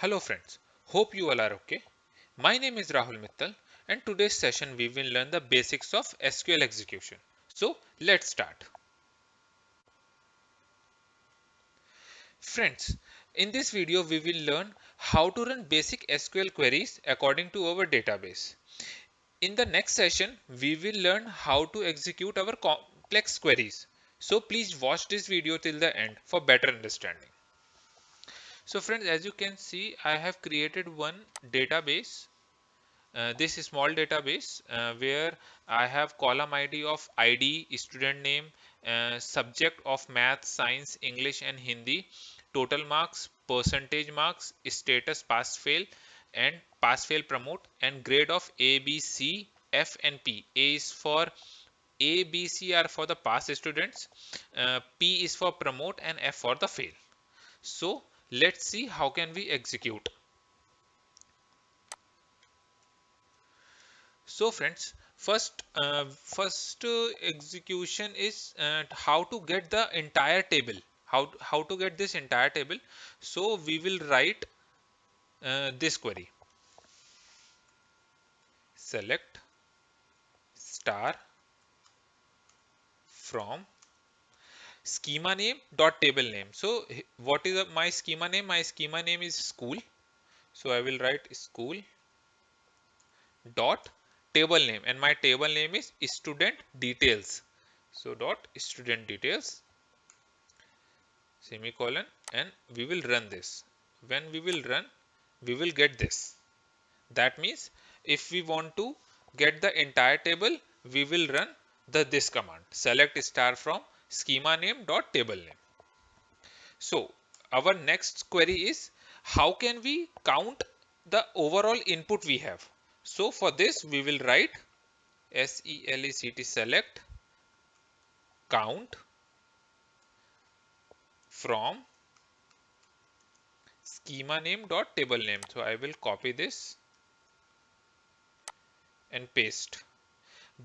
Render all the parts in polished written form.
Hello friends, hope you all are okay. My name is Rahul Mittal and today's session we will learn the basics of SQL execution. So let's start. Friends, in this video we will learn how to run basic SQL queries according to our database. In the next session we will learn how to execute our complex queries. So please watch this video till the end for better understanding. So friends, as you can see, I have created one database. This is small database where I have column ID of ID, student name, subject of math, science, English and Hindi, total marks, percentage marks, status pass fail and pass fail promote, and grade of A, B, C, F and P. A is for A, B, C are for the pass students, P is for promote and F for the fail. So let's see how can we execute. So friends, first execution is how to get the entire table. How to get this entire table? So we will write this query: select star from schema name dot table name. So what is my schema name? My schema name is school. So I will write school dot table name, and my table name is student details. So dot student details semicolon, and we will run this. When we will run, we will get this. That means if we want to get the entire table, we will run this command: select star from schema name dot table name. So our next query is how can we count the overall input we have. So for this we will write select count from schema name dot table name. So I will copy this and paste.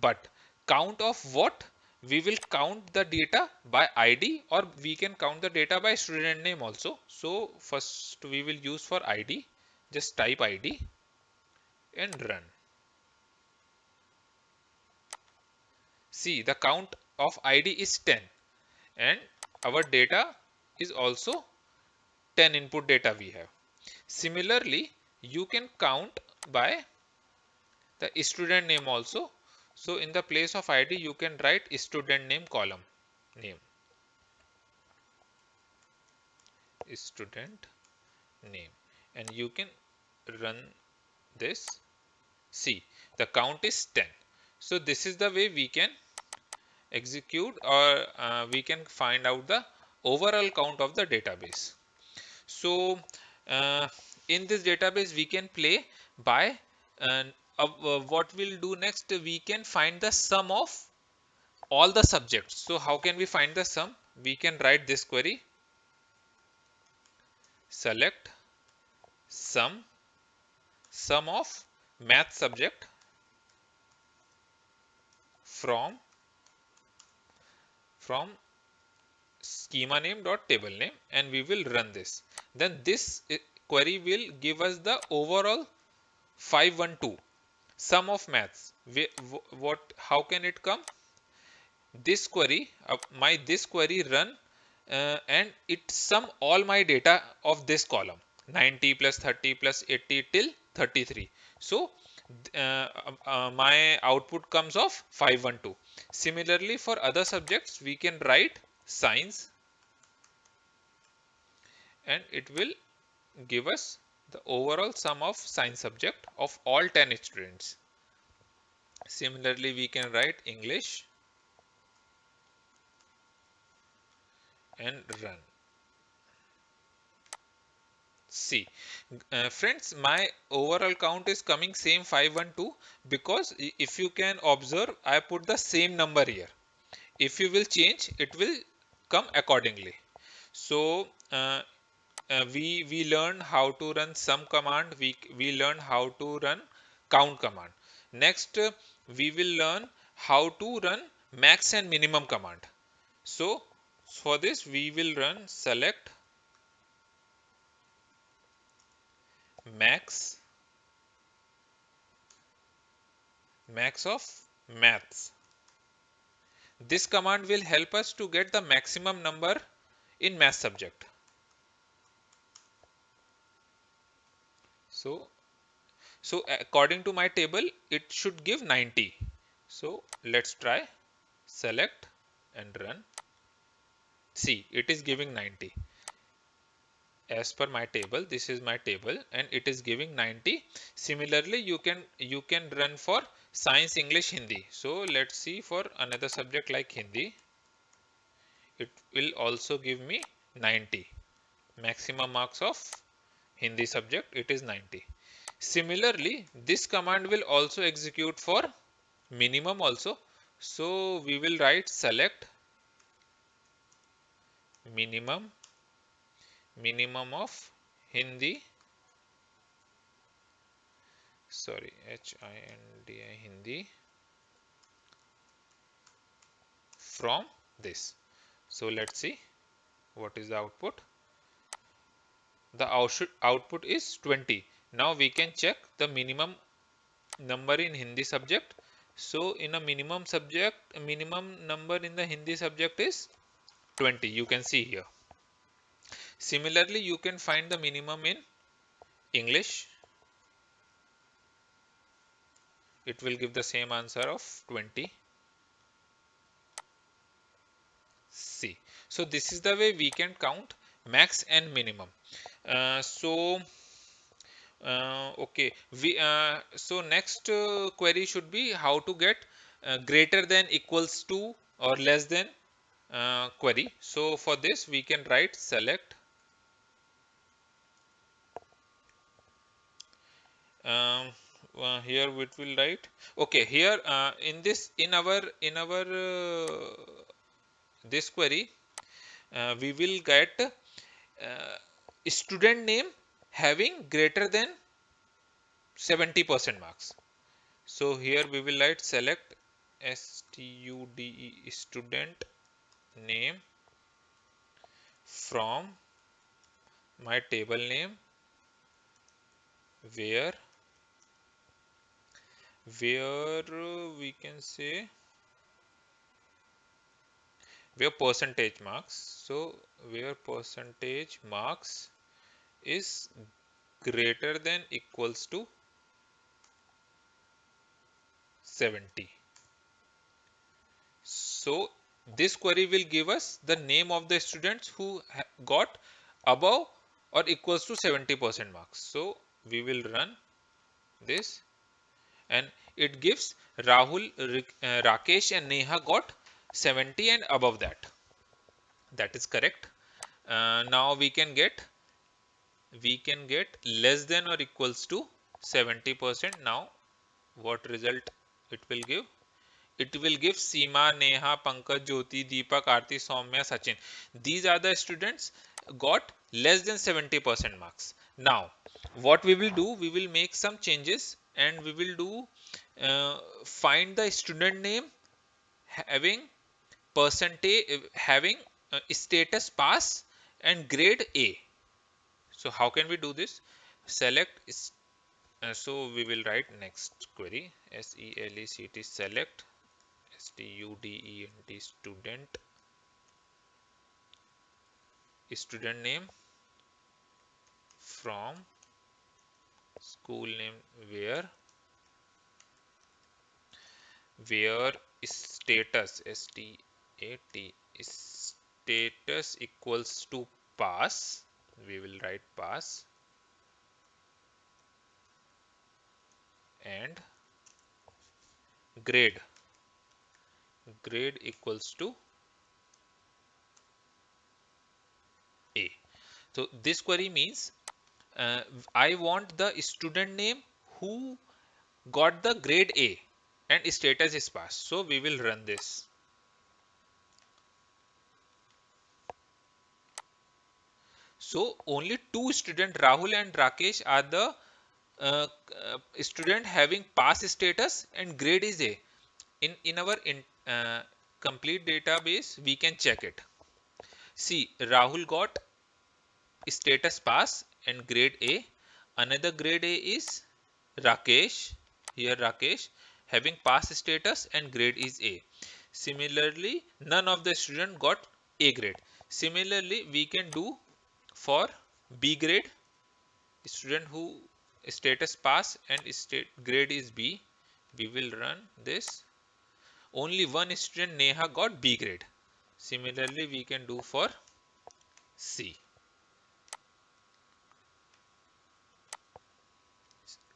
But count of what? We will count the data by ID, or we can count the data by student name also. So first we will use for ID. Just type ID and run. See, the count of ID is 10 and our data is also 10 input data we have. Similarly, you can count by the student name also. So in the place of ID, you can write student name column name. Student name, and you can run this. See, the count is 10. So this is the way we can execute, or we can find out the overall count of the database. So uh, in this database we can play by what we'll do next, we can find the sum of all the subjects. So how can we find the sum? We can write this query: select sum of math subject from schema name dot table name, and we will run this. Then this query will give us the overall 512 sum of maths. What? How can it come? This query, this query run and it sum all my data of this column: 90 plus 30 plus 80 till 33. So my output comes of 512. Similarly, for other subjects we can write science, and it will give us the overall sum of science subject of all 10 students. Similarly, we can write English and run. See, friends, my overall count is coming same 512, because if you can observe, I put the same number here. If you will change, it will come accordingly. So we learn how to run sum command. We learn how to run count command. Next, we will learn how to run max and minimum command. So for this, we will run select max of maths. This command will help us to get the maximum number in math subject. So, according to my table, it should give 90. So let's try, select and run. See, it is giving 90. As per my table, this is my table and it is giving 90. Similarly, you can run for science, English, Hindi. So let's see for another subject like Hindi. It will also give me 90. Maximum marks of Hindi subject, it is 90. Similarly, this command will also execute for minimum also. So we will write select minimum of Hindi, sorry, Hindi from this. So let's see what is the output. The output is 20. Now we can check the minimum number in Hindi subject. So in a minimum number in the Hindi subject is 20. You can see here. Similarly, you can find the minimum in English. It will give the same answer of 20. C. So this is the way we can count max and minimum. Okay, so next query should be how to get greater than equals to or less than query. So for this we can write select um, here we will write, okay, here in our this query we will get student name having greater than 70% marks. So here we will write select student name from my table name where we can say where percentage marks. So where percentage marks is greater than equals to 70. So this query will give us the name of the students who got above or equals to 70% marks. So we will run this and it gives Rahul, Rakesh and Neha got 70 and above that. That is correct. Now we can get less than or equals to 70%. Now what result it will give? It will give Seema, Neha, Pankaj, Jyoti, Deepak, Aarti, Soumya, Sachin. These are the students got less than 70% marks. Now, what we will do, we will make some changes and we will do find the student name having percentage, having status pass and grade A. So how can we do this? Select so we will write next query select select student name from school name where status status equals to pass. We will write pass and grade equals to A. So this query means I want the student name who got the grade A and status is pass. So we will run this. So only two students, Rahul and Rakesh, are the student having pass status and grade is A. In our complete database, we can check it. See, Rahul got status pass and grade A. another grade A is Rakesh. Here Rakesh having pass status and grade is A. Similarly, none of the student got A grade. Similarly, we can do for B grade, student who status pass and state grade is B. We will run this. Only one student Neha got B grade. Similarly, we can do for C.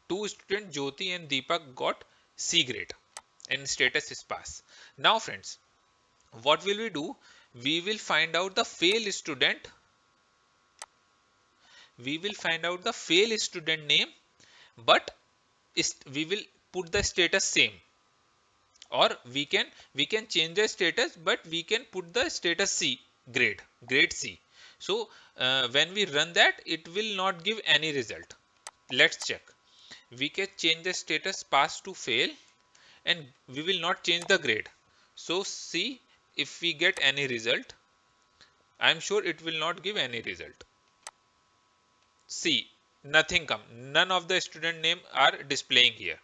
Two students Jyoti and Deepak got C grade and status is pass. Now friends, what will we do? We will find out the fail student. We will find out the fail student name, but we will put the status same, or we can change the status, but we can put the status C grade C. So when we run that, it will not give any result. Let's check. We can change the status pass to fail and we will not change the grade. So see if we get any result. I am sure it will not give any result. See, nothing come. None of the student name are displaying here.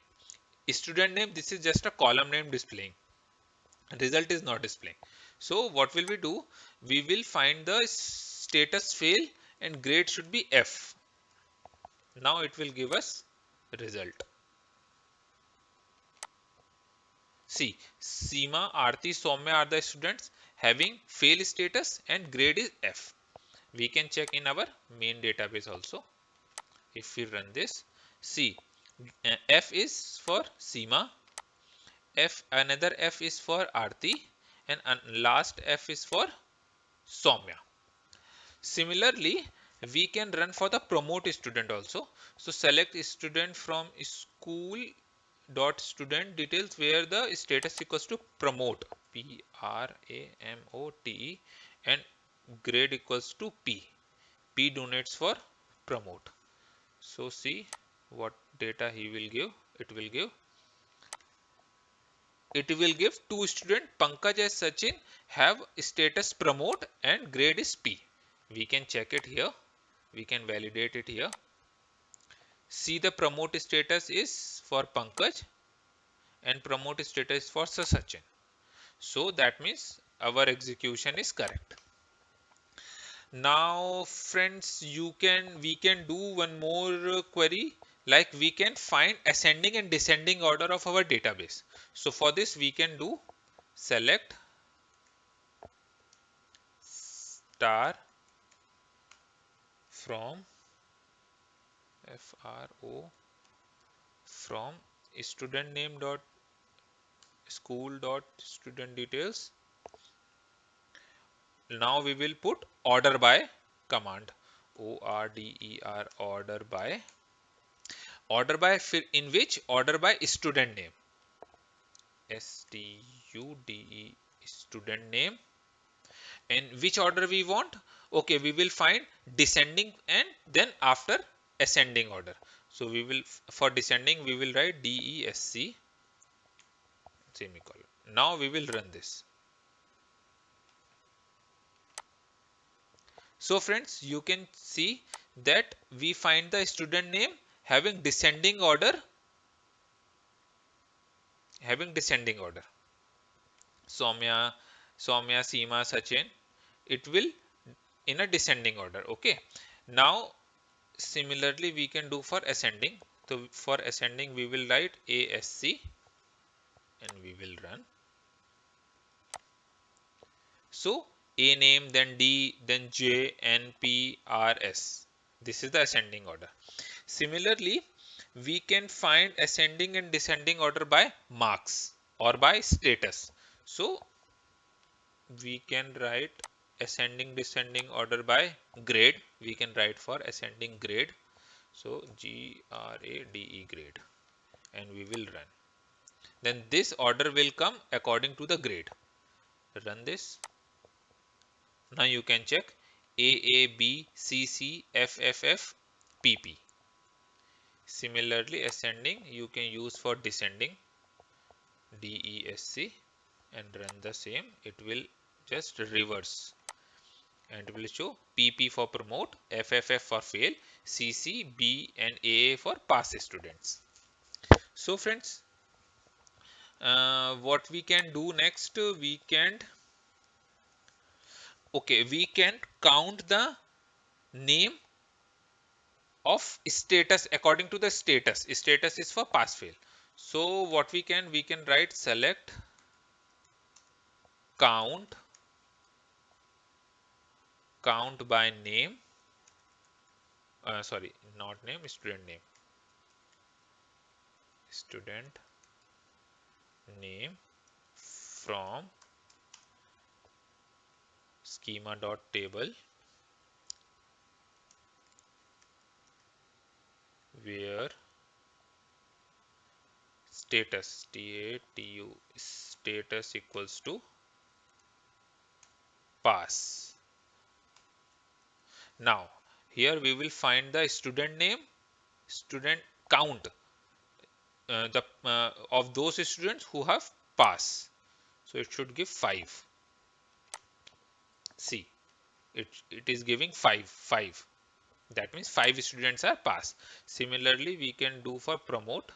Student name, this is just a column name displaying. Result is not displaying. So what will we do? We will find the status fail and grade should be F. Now it will give us result. See, Seema, Aarti, Soumya are the students having fail status and grade is F. We can check in our main database also. If we run this, see, F is for Seema, another F is for Aarti, and last F is for Soumya. Similarly, we can run for the promote student also. So select student from school dot student details where the status equals to promote, Pramote, and grade equals to P. P donates for promote. So see what data he will give. It will give two students Pankaj and Sachin have status promote and grade is P. We can check it here. We can validate it here. See, the promote status is for Pankaj and promote status for Sachin. So that means our execution is correct. Now friends, we can do one more query, like we can find ascending and descending order of our database. So for this we can do select star from from student name dot school dot student details. Now we will put order by command, order by in which order by student name, stude student name, and which order we want. Okay, we will find descending and then after ascending order. So we will, for descending we will write DESC semicolon. Now we will run this. So friends, you can see that we find the student name having descending order, Soumya, Seema, Sachin, it will in a descending order. Okay. Now similarly we can do for ascending. So for ascending we will write ASC and we will run. So A name, then D, then J, N, P, R, S. This is the ascending order. Similarly, we can find ascending and descending order by marks or by status. So we can write ascending descending order by grade. We can write for ascending grade. So GRADE grade, and we will run. Then this order will come according to the grade. Run this. Now you can check A, B, C, C, F, F, F, P, P. Similarly, ascending you can use for descending, DESC, and run the same. It will just reverse and it will show PP for promote, FFF for fail, CC, B and AA for pass students. So friends, what we can do next, we can count the name of status according to the status. Status is for pass fail. So what we can write select count by name, sorry, not name, student name from schema dot table where status status equals to pass. Now here we will find the student name, student count, the of those students who have pass. So it should give 5. See, it is giving 5. That means 5 students are pass. Similarly, we can do for promote.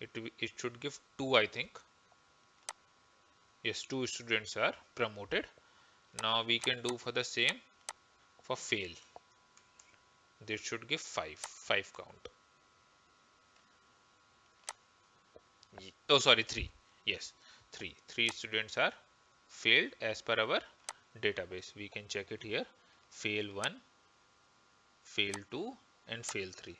It should give 2, I think. Yes, 2 students are promoted. Now we can do for the same for fail. This should give 5 count. Oh, sorry, 3. Yes, 3. 3 students are failed as per our database. We can check it here. Fail 1, fail 2 and fail 3.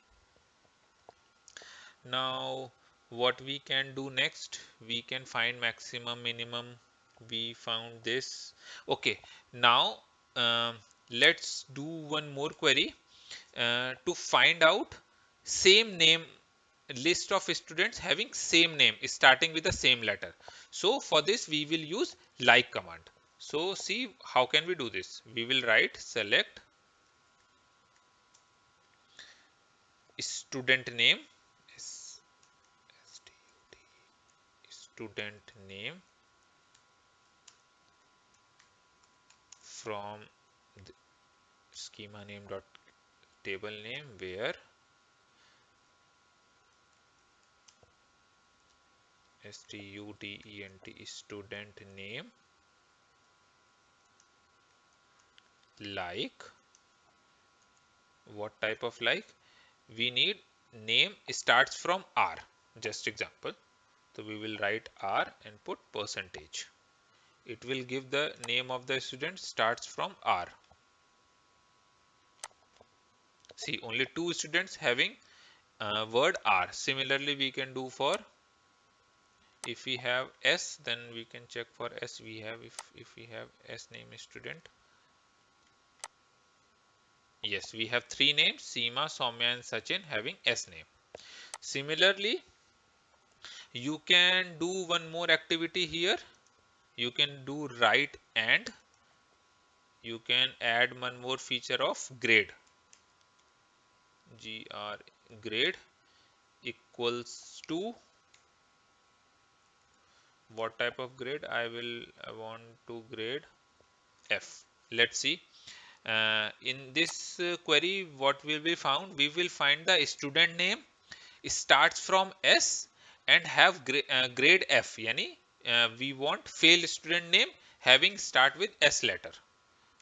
Now what we can do next, we can find maximum minimum. We found this. Okay, now let's do one more query to find out same name, list of students having same name starting with the same letter. So for this we will use like command. So see how can we do this. We will write select student name, student name from the schema name dot table name where student student name like, what type of like, we need name starts from R, just example. So we will write R and put percentage. It will give the name of the student starts from R. See, only 2 students having word R. Similarly, we can do for, if we have S, then we can check for S. We have, if we have S name student. Yes, we have 3 names, Seema, Soumya and Sachin having S name. Similarly, you can do one more activity here. You can do write and you can add one more feature of grade. Grade equals to, what type of grade? I want to grade F. Let's see. In this query, what will be found? We will find the student name starts from S and have grade F. Yani we want fail student name having start with S letter.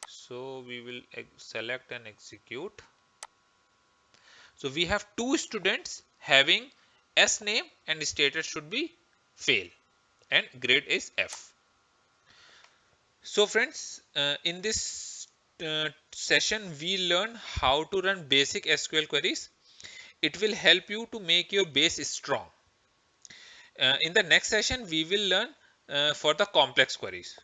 So we will select and execute. So we have 2 students having S name and status should be fail and grade is F. So friends, in this session we learn how to run basic SQL queries. It will help you to make your base strong. In the next session we will learn for the complex queries.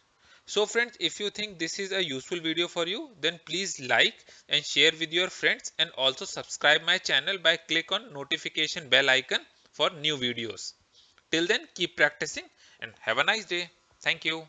So friends, if you think this is a useful video for you, then please like and share with your friends and also subscribe my channel by click on notification bell icon for new videos. Till then, keep practicing and have a nice day. Thank you.